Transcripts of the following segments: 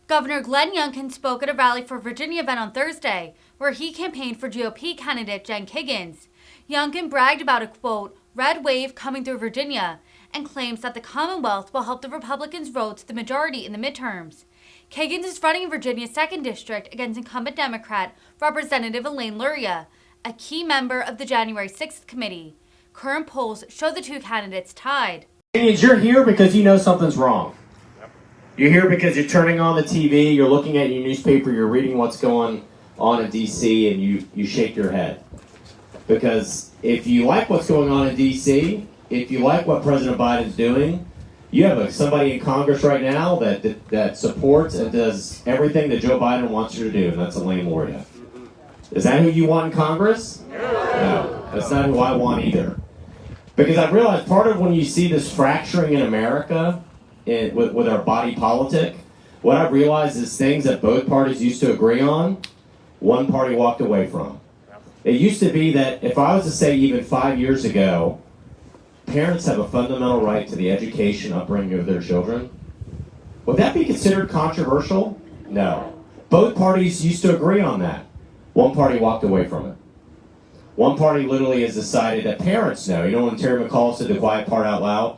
Governor Glenn Youngkin spoke at a Rally for Virginia event on Thursday, where he campaigned for GOP candidate Jen Kiggans. Youngkin bragged about a, quote, red wave coming through Virginia, and claims that the Commonwealth will help the Republicans vote to the majority in the midterms. Kiggans is running in Virginia's 2nd District against incumbent Democrat Representative Elaine Luria, a key member of the January 6th committee. Current polls show the two candidates tied. You're here because you know something's wrong. You're here because you're turning on the TV, you're looking at your newspaper, you're reading what's going on in D.C., and you shake your head. Because if you like what's going on in D.C., if you like what President Biden's doing, you have somebody in Congress right now that supports and does everything that Joe Biden wants you to do, and that's Elaine Luria. Is that who you want in Congress? No, that's not who I want either. Because I've realized part of when you see this fracturing in America with our body politic, what I've realized is things that both parties used to agree on, one party walked away from. It used to be that if I was to say even 5 years ago, parents have a fundamental right to the education, upbringing of their children, would that be considered controversial? No. Both parties used to agree on that. One party walked away from it. One party literally has decided that parents know. You know when Terry McCall said the quiet part out loud?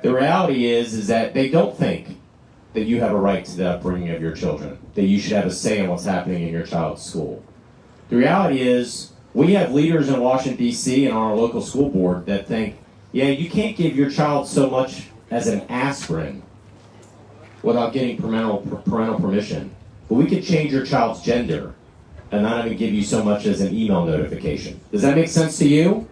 The reality is that they don't think that you have a right to the upbringing of your children, that you should have a say in what's happening in your child's school. The reality is we have leaders in Washington, D.C. and on our local school board that think, yeah, you can't give your child so much as an aspirin without getting parental permission. But we could change your child's gender and not even give you so much as an email notification. Does that make sense to you?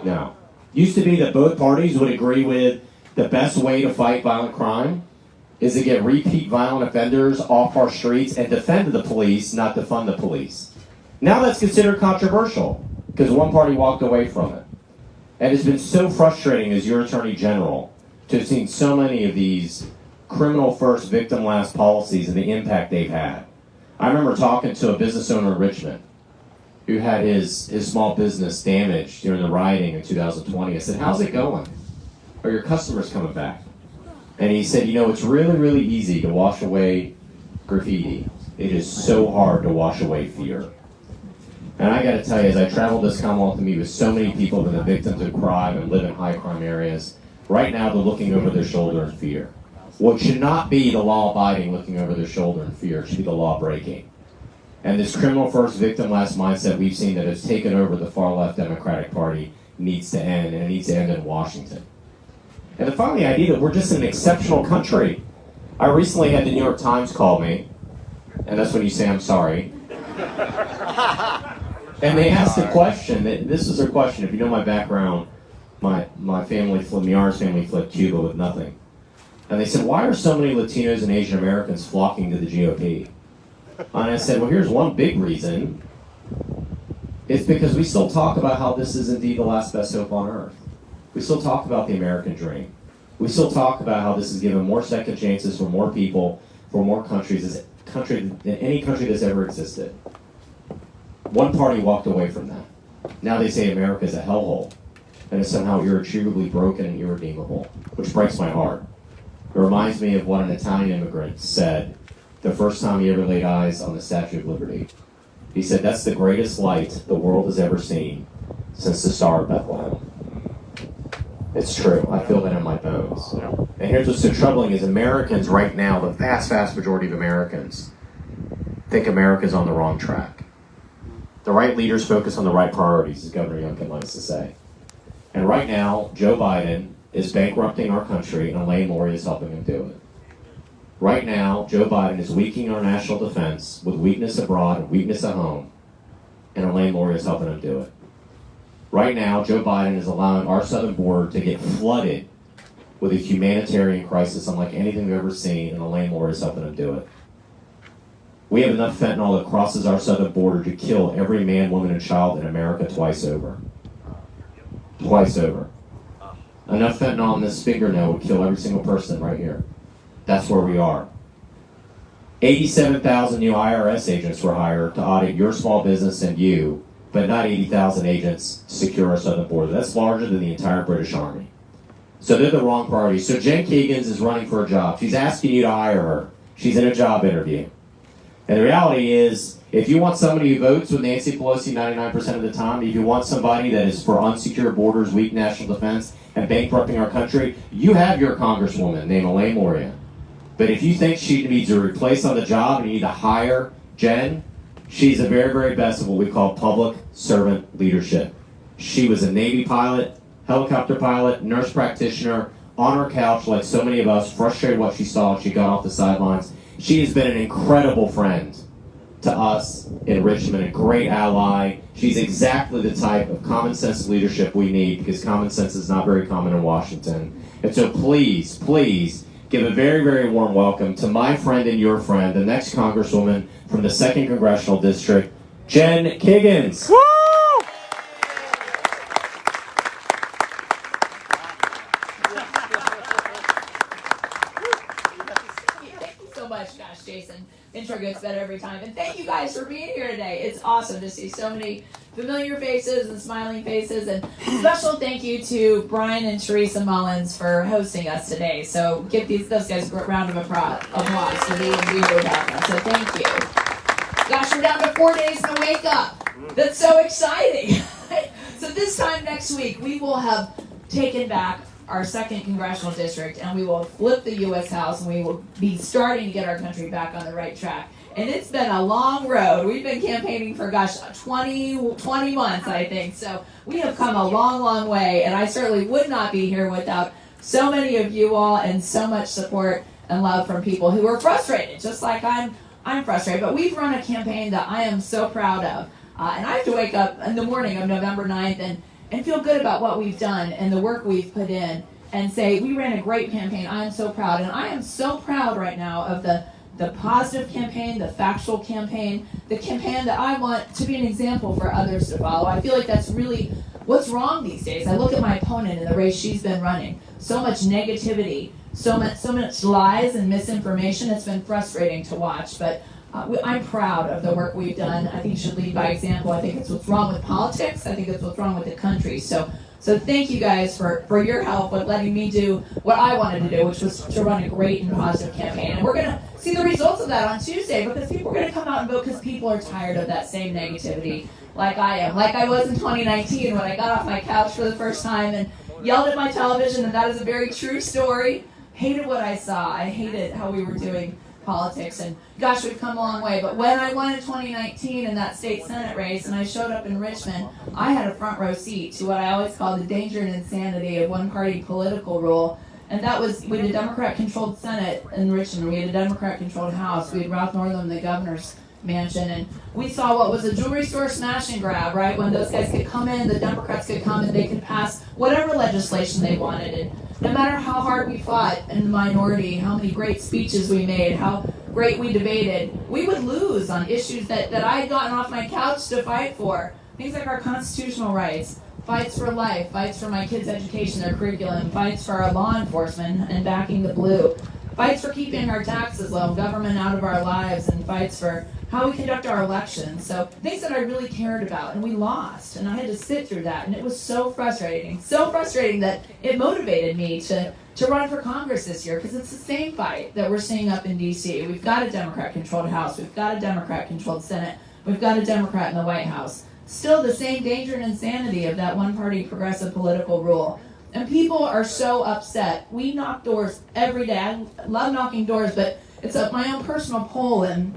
No. Used to be that both parties would agree with the best way to fight violent crime is to get repeat violent offenders off our streets and defend the police, not defund the police. Now that's considered controversial because one party walked away from it. And it's been so frustrating as your Attorney General to have seen so many of these criminal first, victim last policies and the impact they've had. I remember talking to a business owner in Richmond who had his small business damaged during the rioting in 2020. I said, how's it going? Are your customers coming back? And he said, you know, it's really, really easy to wash away graffiti. It is so hard to wash away fear. And I got to tell you, as I traveled this Commonwealth to meet with so many people who are the victims of crime and live in high crime areas, right now they're looking over their shoulder in fear. What should not be the law-abiding looking over their shoulder in fear, it should be the law-breaking. And this criminal first, victim last mindset we've seen that has taken over the far-left Democratic Party needs to end, and it needs to end in Washington. And then finally, the idea that we're just an exceptional country. I recently had the New York Times call me, and that's when you say I'm sorry. And they asked a question, this is their question, if you know my background, my family, Miar's family fled Cuba with nothing. And they said, why are so many Latinos and Asian Americans flocking to the GOP? And I said, well, here's one big reason. It's because we still talk about how this is indeed the last best hope on earth. We still talk about the American dream. We still talk about how this has given more second chances for more people, for more countries than any country that's ever existed. One party walked away from that. Now they say America is a hellhole and is somehow irretrievably broken and irredeemable, which breaks my heart. It reminds me of what an Italian immigrant said the first time he ever laid eyes on the Statue of Liberty. He said, that's the greatest light the world has ever seen since the Star of Bethlehem. It's true. I feel that in my bones. And here's what's so troubling is Americans right now, the vast, vast majority of Americans, think America's on the wrong track. The right leaders focus on the right priorities, as Governor Youngkin likes to say. And right now, Joe Biden is bankrupting our country, and Elaine Luria is helping him do it. Right now, Joe Biden is weakening our national defense with weakness abroad and weakness at home, and Elaine Luria is helping him do it. Right now, Joe Biden is allowing our southern border to get flooded with a humanitarian crisis unlike anything we've ever seen, and Elaine Luria is helping him do it. We have enough fentanyl that crosses our southern border to kill every man, woman, and child in America twice over. Twice over. Enough fentanyl on this fingernail would kill every single person right here. That's where we are. 87,000 new IRS agents were hired to audit your small business and you, but not 80,000 agents to secure our southern border. That's larger than the entire British Army. So they're the wrong priorities. So Jen Kiggans is running for a job. She's asking you to hire her. She's in a job interview. And the reality is, if you want somebody who votes with Nancy Pelosi 99% of the time, if you want somebody that is for unsecure borders, weak national defense, and bankrupting our country, you have your congresswoman named Elaine Moria. But if you think she needs a replace on the job and you need to hire Jen, she's the very, very best of what we call public servant leadership. She was a Navy pilot, helicopter pilot, nurse practitioner, on her couch like so many of us, frustrated what she saw. She got off the sidelines. She has been an incredible friend to us in Richmond, a great ally. She's exactly the type of common sense leadership we need, because common sense is not very common in Washington. And so please, please give a very, very warm welcome to my friend and your friend, the next Congresswoman from the 2nd Congressional District, Jen Kiggans. Woo! Gosh, Jason, intro gets better every time. And thank you guys for being here today. It's awesome to see so many familiar faces and smiling faces. And special thank you to Brian and Teresa Mullins for hosting us today. So give those guys a round of applause for being here without them. So thank you. Gosh, we're down to 4 days to wake up. That's so exciting. So this time next week, we will have taken back our 2nd Congressional District, and we will flip the U.S. House, and we will be starting to get our country back on the right track. And it's been a long road. We've been campaigning for, 20 months, I think. So we have come a long, long way, and I certainly would not be here without so many of you all and so much support and love from people who are frustrated, just like I'm frustrated. But we've run a campaign that I am so proud of. And I have to wake up in the morning of November 9th and feel good about what we've done and the work we've put in and say, we ran a great campaign. I am so proud. And I am so proud right now of the positive campaign, the factual campaign, the campaign that I want to be an example for others to follow. I feel like that's really what's wrong these days. I look at my opponent in the race she's been running. So much negativity, so much lies and misinformation. It's been frustrating to watch. But I'm proud of the work we've done. I think you should lead by example. I think it's what's wrong with politics. I think it's what's wrong with the country. So thank you guys for your help with letting me do what I wanted to do, which was to run a great and positive campaign. And we're going to see the results of that on Tuesday, because people are going to come out and vote because people are tired of that same negativity like I am. Like I was in 2019 when I got off my couch for the first time and yelled at my television, and that is a very true story. Hated what I saw. I hated how we were doing politics, and gosh, we've come a long way. But when I won in 2019 in that state senate race and I showed up in Richmond, I had a front row seat to what I always call the danger and insanity of one-party political rule. And that was, we had a Democrat-controlled Senate in Richmond, we had a Democrat-controlled House, we had Ralph Northam, the governor's mansion, and we saw what was a jewelry store smash and grab, right? When those guys could come in, the Democrats could come and they could pass whatever legislation they wanted. And no matter how hard we fought in the minority, how many great speeches we made, how great we debated, we would lose on issues that I had gotten off my couch to fight for. Things like our constitutional rights, fights for life, fights for my kids' education, their curriculum, fights for our law enforcement and backing the blue, fights for keeping our taxes low, government out of our lives, and fights for how we conduct our elections. So things that I really cared about, and we lost, and I had to sit through that, and it was so frustrating that it motivated me to run for Congress this year, because it's the same fight that we're seeing up in D.C. We've got a Democrat-controlled House, we've got a Democrat-controlled Senate, we've got a Democrat in the White House. Still the same danger and insanity of that one-party progressive political rule. And people are so upset. We knock doors every day. I love knocking doors, but it's my own personal poll and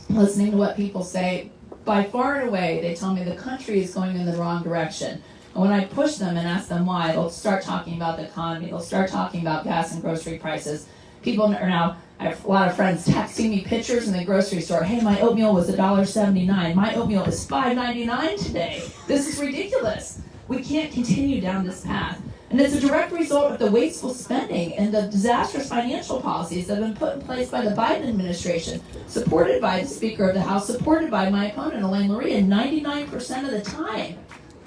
listening to what people say. By far and away, they tell me the country is going in the wrong direction. And when I push them and ask them why, they'll start talking about the economy. They'll start talking about gas and grocery prices. People are now, I have a lot of friends texting me pictures in the grocery store. Hey, my oatmeal was $1.79. My oatmeal is $5.99 today. This is ridiculous. We can't continue down this path. And it's a direct result of the wasteful spending and the disastrous financial policies that have been put in place by the Biden administration, supported by the Speaker of the House, supported by my opponent, Elaine Maria, 99% of the time.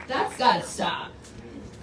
That's got to stop.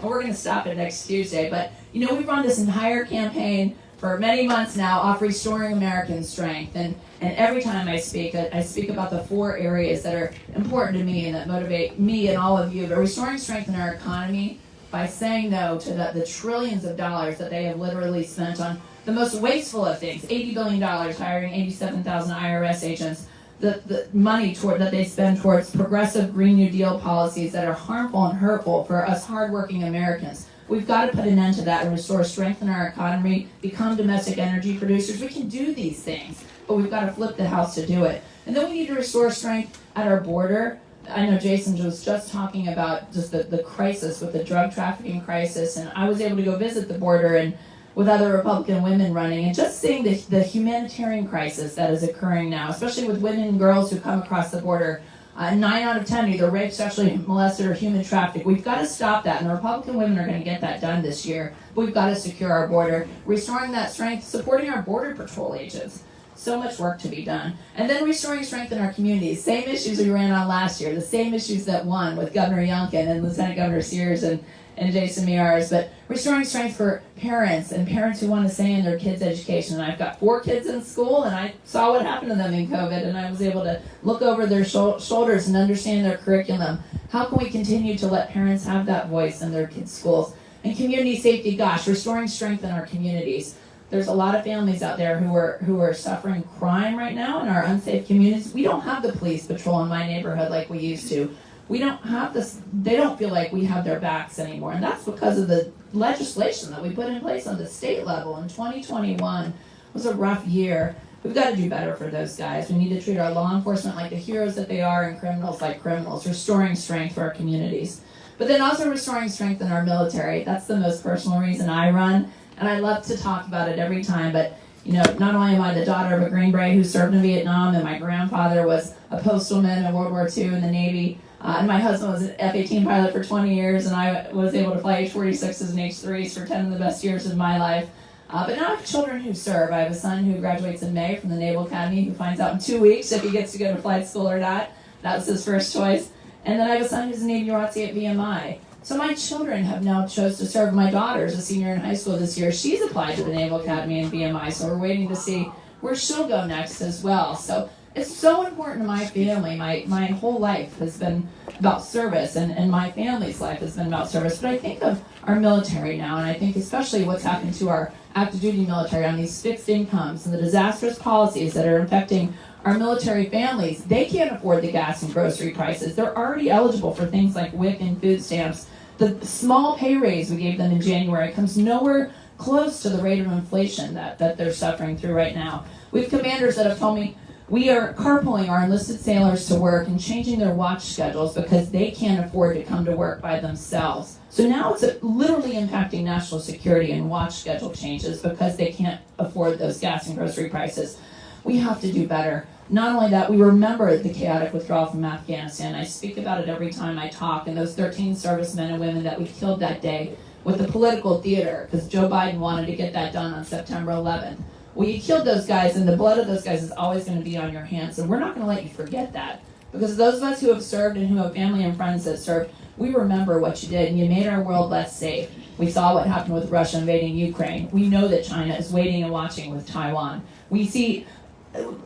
And we're going to stop it next Tuesday. But, we've run this entire campaign for many months now off restoring American strength. And every time I speak about the 4 areas that are important to me and that motivate me and all of you. But restoring strength in our economy by saying no to the trillions of dollars that they have literally spent on The most wasteful of things, $80 billion hiring 87,000 IRS agents, the money that they spend towards progressive Green New Deal policies that are harmful and hurtful for us hardworking Americans. We've got to put an end to that and restore strength in our economy, become domestic energy producers. We can do these things, but we've got to flip the house to do it. And then we need to restore strength at our border. I know Jason was just talking about just the crisis with the drug trafficking crisis, and I was able to go visit the border and with other Republican women running, and just seeing the humanitarian crisis that is occurring now, especially with women and girls who come across the border. 9 out of 10 either raped, sexually molested, or human trafficked. We've got to stop that, and the Republican women are going to get that done this year. We've got to secure our border, restoring that strength, supporting our Border Patrol agents. So much work to be done. And then restoring strength in our communities. Same issues we ran on last year, the same issues that won with Governor Youngkin and Lieutenant Governor Sears and Jason Miyares, but restoring strength for parents and parents who want to stay in their kids' education. And I've got 4 kids in school, and I saw what happened to them in COVID, and I was able to look over their shoulders and understand their curriculum. How can we continue to let parents have that voice in their kids' schools? And community safety, gosh, restoring strength in our communities. There's a lot of families out there who are suffering crime right now in our unsafe communities. We don't have the police patrol in my neighborhood like we used to. We don't have this, they don't feel like we have their backs anymore. And that's because of the legislation that we put in place on the state level. And 2021 was a rough year. We've got to do better for those guys. We need to treat our law enforcement like the heroes that they are and criminals like criminals, restoring strength for our communities. But then also restoring strength in our military. That's the most personal reason I run. And I love to talk about it every time. But you know, not only am I the daughter of a Green Beret who served in Vietnam, and my grandfather was a postalman in World War II in the Navy, and my husband was an F-18 pilot for 20 years, and I was able to fly H-46s and H-3s for 10 of the best years of my life. But now I have children who serve. I have a son who graduates in May from the Naval Academy, who finds out in 2 weeks if he gets to go to flight school or not. That was his first choice. And then I have a son who's a Navy ROTC at VMI. So my children have now chose to serve. My daughter's a senior in high school this year. She's applied to the Naval Academy and VMI, so we're waiting to see where she'll go next as well. So it's so important to my family. My whole life has been about service, and my family's life has been about service. But I think of our military now, and I think especially what's happened to our active duty military on these fixed incomes and the disastrous policies that are affecting our military families. They can't afford the gas and grocery prices. They're already eligible for things like WIC and food stamps. The small pay raise we gave them in January comes nowhere close to the rate of inflation that they're suffering through right now. We have commanders that have told me we are carpooling our enlisted sailors to work and changing their watch schedules because they can't afford to come to work by themselves. So now it's literally impacting national security and watch schedule changes because they can't afford those gas and grocery prices. We have to do better. Not only that, we remember the chaotic withdrawal from Afghanistan. I speak about it every time I talk, and those 13 servicemen and women that we killed that day with the political theater, because Joe Biden wanted to get that done on September 11th. Well, you killed those guys, and the blood of those guys is always going to be on your hands, and we're not going to let you forget that. Because those of us who have served and who have family and friends that served, we remember what you did, and you made our world less safe. We saw what happened with Russia invading Ukraine. We know that China is waiting and watching with Taiwan. We see,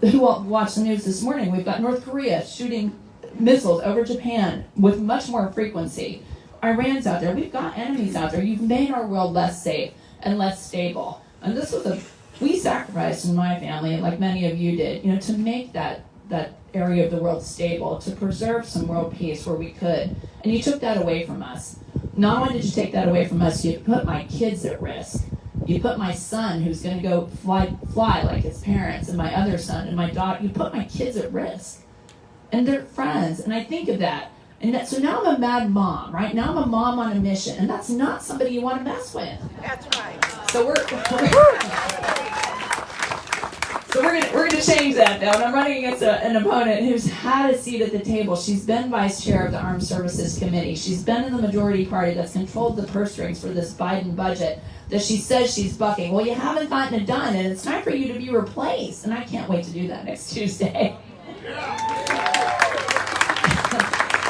who watched the news this morning, we've got North Korea shooting missiles over Japan with much more frequency. Iran's out there. We've got enemies out there. You've made our world less safe and less stable. And this was we sacrificed in my family, like many of you did, to make that area of the world stable, to preserve some world peace where we could. And you took that away from us. Not only did you take that away from us, you put my kids at risk. You put my son, who's going to go fly like his parents, and my other son, and my daughter. You put my kids at risk. And they're friends, and I think of that. So now I'm a mad mom, right? Now I'm a mom on a mission, and that's not somebody you want to mess with. That's right. So we're going to change that, though. And I'm running against an opponent who's had a seat at the table. She's been vice chair of the Armed Services Committee. She's been in the majority party that's controlled the purse strings for this Biden budget that she says she's bucking. Well, you haven't gotten it done, and it's time for you to be replaced. And I can't wait to do that next Tuesday.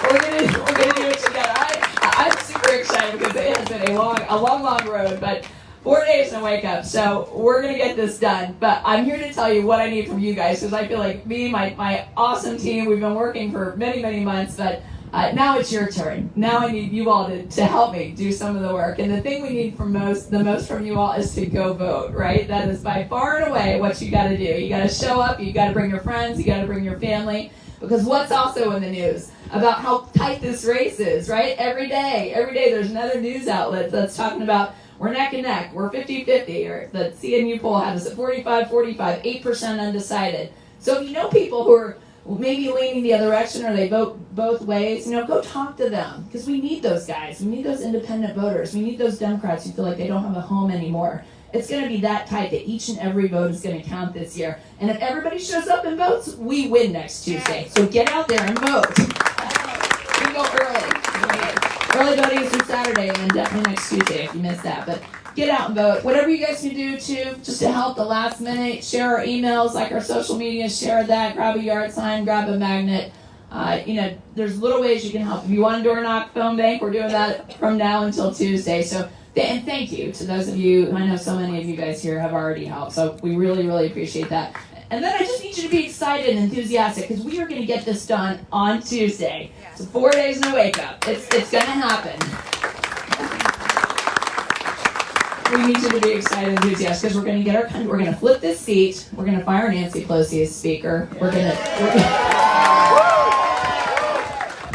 We're gonna do it together. I'm super excited because it has been a long road, but 4 days and a wake up. So we're gonna get this done. But I'm here to tell you what I need from you guys, because I feel like my awesome team, we've been working for many months, but Now it's your turn. Now I need you all to help me do some of the work. And the thing we need the most from you all is to go vote, right? That is by far and away what you got to do. You got to show up. You got to bring your friends. You got to bring your family. Because what's also in the news about how tight this race is, right? Every day there's another news outlet that's talking about we're neck and neck, we're 50-50, or the CNU poll had us at 45-45, 8% undecided. So if you know people who are maybe leaning the other direction or they vote both ways, go talk to them. Because we need those guys. We need those independent voters. We need those Democrats who feel like they don't have a home anymore. It's going to be that tight that each and every vote is going to count this year. And if everybody shows up and votes, we win next Tuesday. So get out there and vote. We can go early. Early voting is on Saturday and then definitely next Tuesday if you missed that. But get out and vote. Whatever you guys can do too, just to help the last minute, share our emails, like our social media, share that, grab a yard sign, grab a magnet. There's little ways you can help. If you want a door knock phone bank, we're doing that from now until Tuesday. So, and thank you to those of you. I know so many of you guys here have already helped. So we really, really appreciate that. And then I just need you to be excited and enthusiastic because we are going to get this done on Tuesday. So 4 days and a wake up. It's going to happen. We need you to be excited and enthusiastic because we're going to flip this seat. We're going to fire Nancy Pelosi as speaker.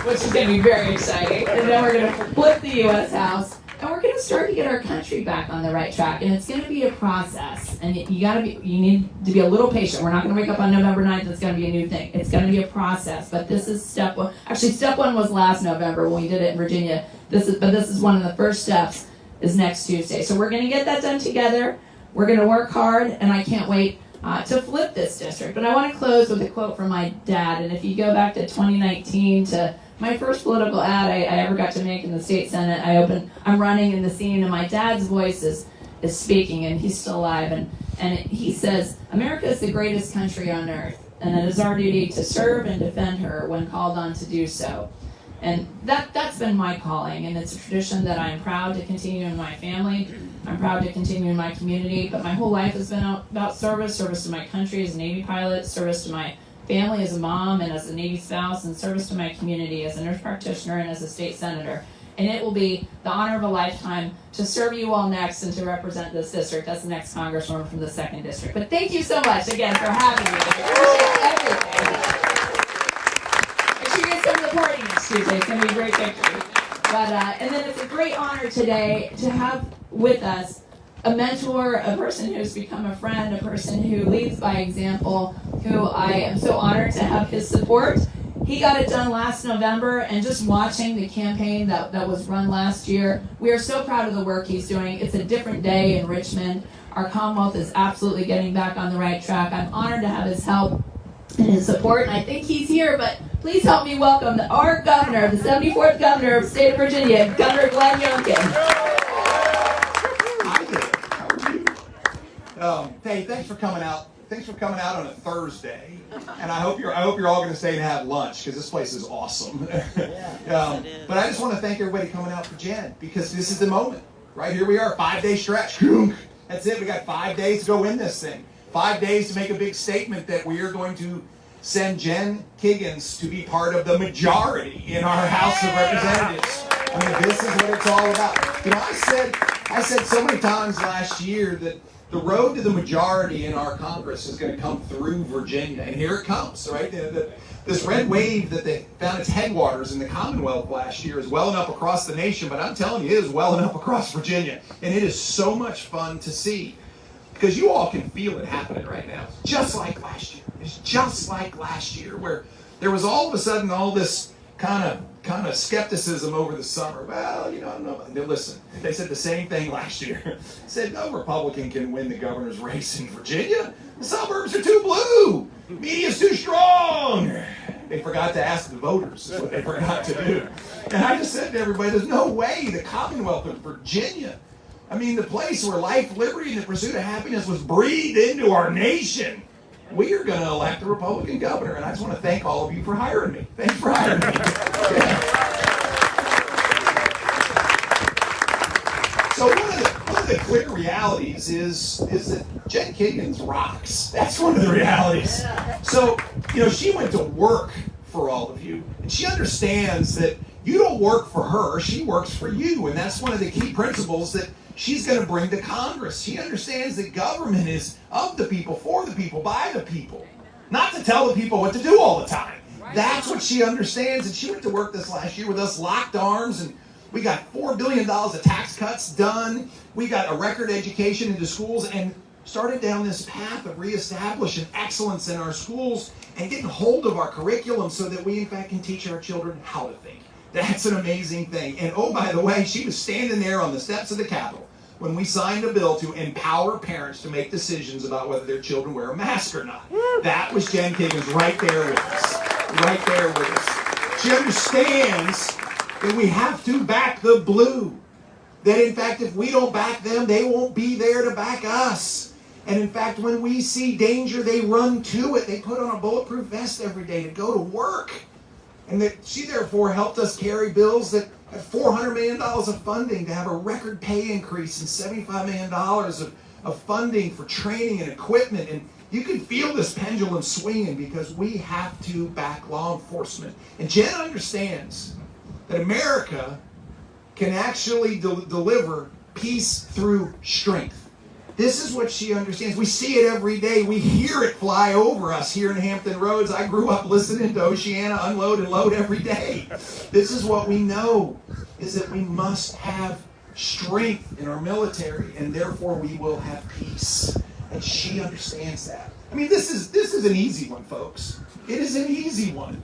Which is going to be very exciting. And then we're going to flip the U.S. House. And we're going to start to get our country back on the right track. And it's going to be a process. And you need to be a little patient. We're not going to wake up on November 9th. It's going to be a new thing. It's going to be a process. But this is step one. Actually, step one was last November when we did it in Virginia. This is one of the first steps is next Tuesday. So we're going to get that done together. We're going to work hard. And I can't wait to flip this district. But I want to close with a quote from my dad. And if you go back to 2019 to my first political ad I ever got to make in the state senate, I'm running in the scene, and my dad's voice is speaking, and he's still alive, and he says, "America is the greatest country on earth, and it is our duty to serve and defend her when called on to do so." And that's been my calling, and it's a tradition that I'm proud to continue in my family. I'm proud to continue in my community, but my whole life has been about service to my country as a Navy pilot, service to my family as a mom and as a Navy spouse, and service to my community as a nurse practitioner and as a state senator. And it will be the honor of a lifetime to serve you all next and to represent this district as the next congresswoman from the 2nd District. But thank you so much again for having me. I appreciate everything. Make sure you guys come to the party next Tuesday. It's going to be a great victory. And then it's a great honor today to have with us a mentor, a person who's become a friend, a person who leads by example, who I am so honored to have his support. He got it done last November, and just watching the campaign that was run last year, we are so proud of the work he's doing. It's a different day in Richmond. Our Commonwealth is absolutely getting back on the right track. I'm honored to have his help and his support, and I think he's here, but please help me welcome our governor, the 74th governor of the state of Virginia, Governor Glenn Youngkin. Hey, thanks for coming out. Thanks for coming out on a Thursday, and I hope you're all going to stay and have lunch because this place is awesome. But I just want to thank everybody coming out for Jen because this is the moment. Right here we are, 5-day stretch. That's it. We got 5 days to go win this thing. 5 days to make a big statement that we are going to send Jen Kiggans to be part of the majority in our House of Representatives. I mean, this is what it's all about. I said so many times last year that the road to the majority in our Congress is going to come through Virginia, and here it comes, right? This red wave that they found its headwaters in the Commonwealth last year is welling up across the nation, but I'm telling you, it is welling up across Virginia, and it is so much fun to see because you all can feel it happening right now. Just like last year. It's just like last year where there was all of a sudden all this kind of skepticism over the summer. Well, I don't know. Listen, they said the same thing last year. Said no Republican can win the governor's race in Virginia. The suburbs are too blue. Media's too strong. They forgot to ask the voters. Is what they forgot to do. And I just said to everybody, there's no way the Commonwealth of Virginia, I mean, the place where life, liberty, and the pursuit of happiness was breathed into our nation. We are going to elect a Republican governor, and I just want to thank all of you for hiring me. Thanks for hiring me. Yeah. So one of the clear realities is that Jen Kiggans rocks. That's one of the realities. So, she went to work for all of you. And she understands that you don't work for her, she works for you. And that's one of the key principles that she's going to bring to Congress. She understands that government is of the people, for the people, by the people. Not to tell the people what to do all the time. That's what she understands. And she went to work this last year with us, locked arms, and we got $4 billion of tax cuts done. We got a record education into schools and started down this path of reestablishing excellence in our schools and getting hold of our curriculum so that we, in fact, can teach our children how to think. That's an amazing thing. And oh, by the way, she was standing there on the steps of the Capitol when we signed a bill to empower parents to make decisions about whether their children wear a mask or not. That was Jen Kiggans right there with us. Right there with us. She understands that we have to back the blue. That in fact, if we don't back them, they won't be there to back us. And in fact, when we see danger, they run to it. They put on a bulletproof vest every day to go to work. And that she therefore helped us carry bills that had $400 million of funding to have a record pay increase and $75 million of funding for training and equipment. And you can feel this pendulum swinging because we have to back law enforcement. And Jen understands that America can actually deliver peace through strength. This is what she understands. We see it every day. We hear it fly over us here in Hampton Roads. I grew up listening to Oceana unload and load every day. This is what we know, is that we must have strength in our military, and therefore we will have peace. And she understands that. I mean, this is an easy one, folks. It is an easy one.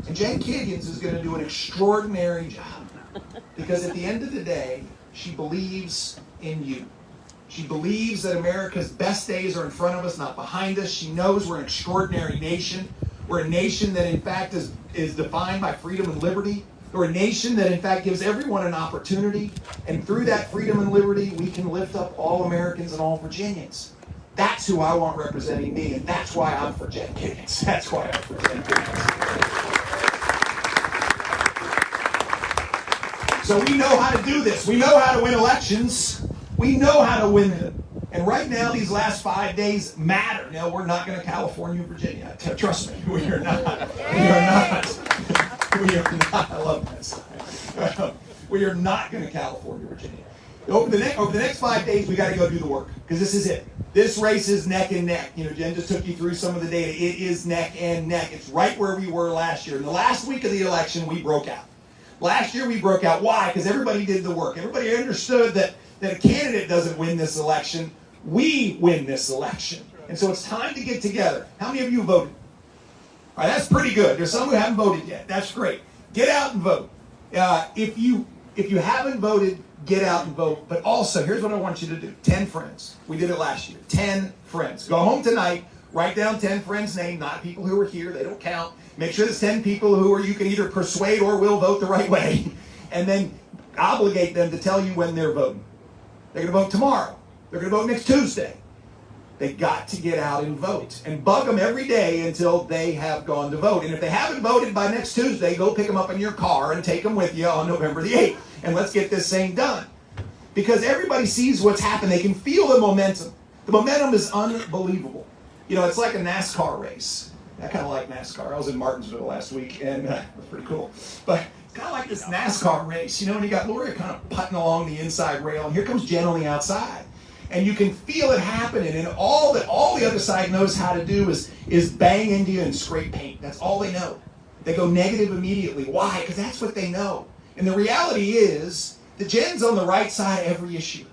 And Jen Kiggans is going to do an extraordinary job. Because at the end of the day, she believes in you. She believes that America's best days are in front of us, not behind us. She knows we're an extraordinary nation. We're a nation that, in fact, is defined by freedom and liberty. We're a nation that, in fact, gives everyone an opportunity. And through that freedom and liberty, we can lift up all Americans and all Virginians. That's who I want representing me, and that's why I'm for Jen Kiggans. That's why I'm for Jen Kiggans. So we know how to do this. We know how to win elections. We know how to win them. And right now, these last 5 days matter. Now, we're not going to California, Virginia. Trust me, we are not. We are not. We are not. I love that sign. We are not going to California, Virginia. Over the next 5 days, we got to go do the work, because this is it. This race is neck and neck. You know, Jen just took you through some of the data. It is neck and neck. It's right where we were last year. In the last week of the election, we broke out. Last year, we broke out. Why? Because everybody did the work. Everybody understood that a candidate doesn't win this election. We win this election. And so it's time to get together. How many of you voted? All right, that's pretty good. There's some who haven't voted yet. That's great. Get out and vote. If you haven't voted, get out and vote. But also, here's what I want you to do. 10 friends. We did it last year. 10 friends. Go home tonight. Write down 10 friends' names, not people who are here. They don't count. Make sure there's 10 people who you can either persuade or will vote the right way. And then obligate them to tell you when they're voting. They're going to vote tomorrow. They're going to vote next Tuesday. They got to get out and vote. And bug them every day until they have gone to vote. And if they haven't voted by next Tuesday, go pick them up in your car and take them with you on November the 8th. And let's get this thing done. Because everybody sees what's happened. They can feel the momentum. The momentum is unbelievable. You know, it's like a NASCAR race. I kind of like NASCAR. I was in Martinsville last week, and it was pretty cool. But it's kind of like this NASCAR race, you know, and you got Luria kind of putting along the inside rail, and here comes Jen on the outside. And you can feel it happening, and all the other side knows how to do is bang into you and scrape paint. That's all they know. They go negative immediately. Why? Because that's what they know. And the reality is that Jen's on the right side of every issue.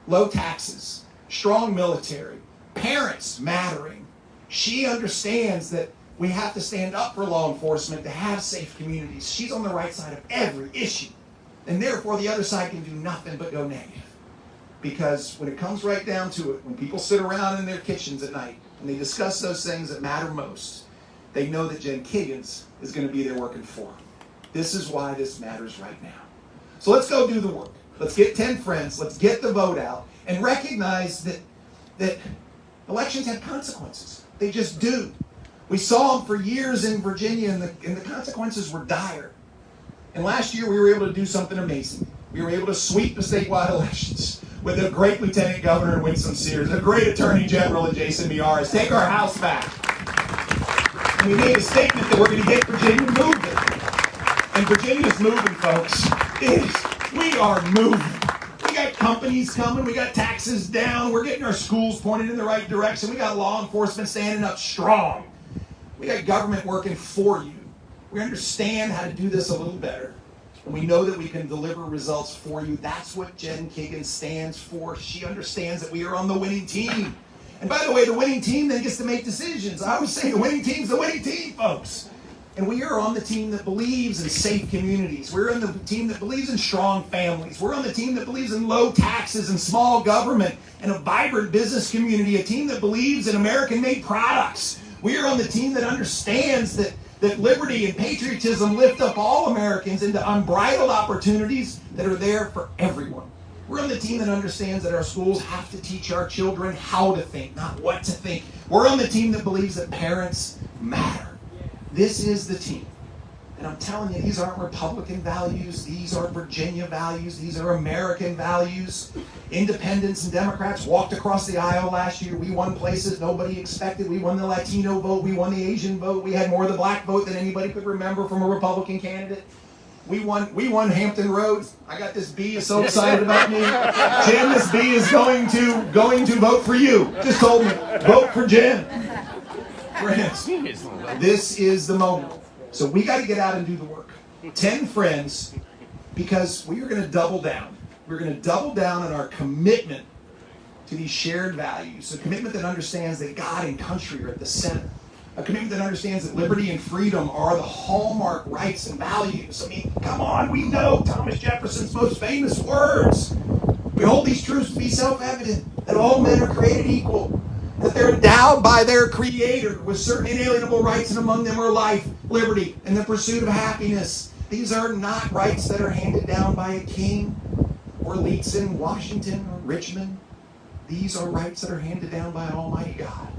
Low taxes, strong military, parents mattering. She understands that we have to stand up for law enforcement to have safe communities. She's on the right side of every issue. And therefore, the other side can do nothing but go negative. Because when it comes right down to it, when people sit around in their kitchens at night and they discuss those things that matter most, they know that Jen Kiggans is going to be there working for them. This is why this matters right now. So let's go do the work. Let's get 10 friends. Let's get the vote out and recognize that elections have consequences. They just do. We saw them for years in Virginia, and the consequences were dire. And last year, we were able to do something amazing. We were able to sweep the statewide elections with a great Lieutenant Governor in Winsome Sears, a great Attorney General in Jason Miyares, take our House back. And we made a statement that we're going to get Virginia moving. And Virginia's moving, folks. We are moving. We got companies coming. We got taxes down. We're getting our schools pointed in the right direction. We got law enforcement standing up strong. We got government working for you. We understand how to do this a little better. And we know that we can deliver results for you. That's what Jen Kiggans stands for. She understands that we are on the winning team. And by the way, the winning team then gets to make decisions. I always say the winning team's the winning team, folks. And we are on the team that believes in safe communities. We're on the team that believes in strong families. We're on the team that believes in low taxes and small government and a vibrant business community, a team that believes in American-made products. We are on the team that understands that liberty and patriotism lift up all Americans into unbridled opportunities that are there for everyone. We're on the team that understands that our schools have to teach our children how to think, not what to think. We're on the team that believes that parents matter. This is the team. And I'm telling you, these aren't Republican values. These are Virginia values. These are American values. Independents and Democrats walked across the aisle last year. We won places nobody expected. We won the Latino vote. We won the Asian vote. We had more of the black vote than anybody could remember from a Republican candidate. We won Hampton Roads. I got this bee is so excited about me. Jen, this bee is going to vote for you. Just told me, vote for Jen. Friends, this is the moment. So we got to get out and do the work. 10 friends, because we are going to double down. We're going to double down on our commitment to these shared values. A commitment that understands that God and country are at the center. A commitment that understands that liberty and freedom are the hallmark rights and values. I mean, come on, we know Thomas Jefferson's most famous words. We hold these truths to be self-evident, that all men are created equal, that they're endowed by their Creator with certain inalienable rights, and among them are life, liberty, and the pursuit of happiness. These are not rights that are handed down by a king or elites in Washington or Richmond. These are rights that are handed down by Almighty God.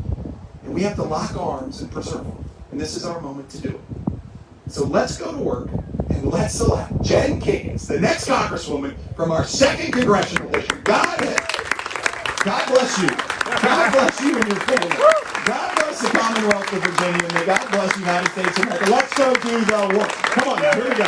And we have to lock arms and preserve them. And this is our moment to do it. So let's go to work and let's elect Jen Kiggans, the next Congresswoman from our 2nd Congressional District. God bless you. God bless you and your family. God bless the Commonwealth of Virginia. And may God bless the United States of America. Let's go do the work. Come on now, here we go.